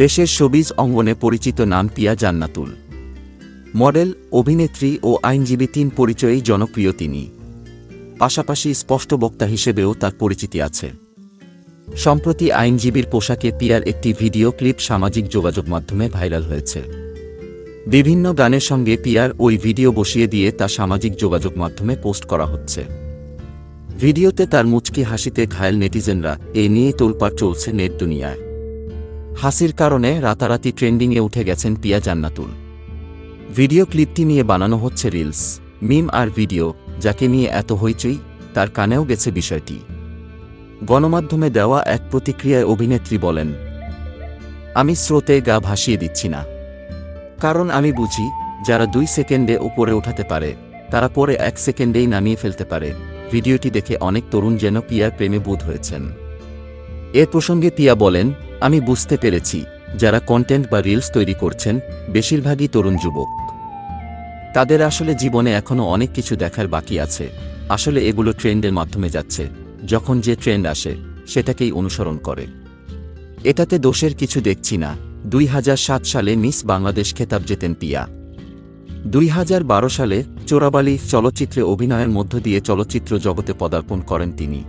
দেশের শোবিজ অঙ্গনে পরিচিত নাম পিয়া জান্নাতুল। মডেল, অভিনেত্রী ও আইনজীবী তিন পরিচয়েই জনপ্রিয় তিনি। পাশাপাশি স্পষ্ট বক্তা হিসেবেও তার পরিচিতি আছে। সম্প্রতি আইনজীবীর পোশাকে পিয়ার একটি ভিডিও ক্লিপ সামাজিক যোগাযোগ মাধ্যমে ভাইরাল হয়েছে। বিভিন্ন গানের সঙ্গে পিয়ার ওই ভিডিও বসিয়ে দিয়ে তা সামাজিক যোগাযোগ মাধ্যমে পোস্ট করা হচ্ছে। ভিডিওতে তার মুচকি হাসিতে ঘায়েল নেটিজেনরা, এ নিয়ে তোলপাড় চলছে নেট দুনিয়ায়। হাসির কারণে রাতারাতি ট্রেন্ডিংয়ে উঠে গেছেন পিয়া জান্নাতুল। ভিডিও ক্লিপটি নিয়ে বানানো হচ্ছে রিলস, মিম আর ভিডিও। যাকে নিয়ে এত হইচই, তার কানেও গেছে বিষয়টি। গণমাধ্যমে দেওয়া এক প্রতিক্রিয়ায় অভিনেত্রী বলেন, আমি স্রোতে গা ভাসিয়ে দিচ্ছি না, কারণ আমি বুঝি যারা 2 সেকেন্ডে উপরে উঠাতে পারে তারা পরে 1 সেকেন্ডেই নামিয়ে ফেলতে পারে। ভিডিওটি দেখে অনেক তরুণ যেন পিয়ার প্রেমে বুঁদ হয়েছেন। এ প্রসঙ্গে পিয়া বলেন, আমি বুঝতে পেরেছি যারা কন্টেন্ট বা রিলস তৈরি করছেন বেশিরভাগই তরুণ যুবক। তাদের আসলে জীবনে এখনও অনেক কিছু দেখার বাকি আছে। আসলে এগুলো ট্রেন্ডের মাধ্যমে যাচ্ছে, যখন যে ট্রেন্ড আসে সেটাকেই অনুসরণ করে। এটাতে দোষের কিছু দেখছি না। 2007 সালে মিস বাংলাদেশ খেতাব জেতেন পিয়া। 2012 সালে চোরাবালি চলচ্চিত্রে অভিনয়ের মধ্য দিয়ে চলচ্চিত্র জগতে পদার্পণ করেন তিনি।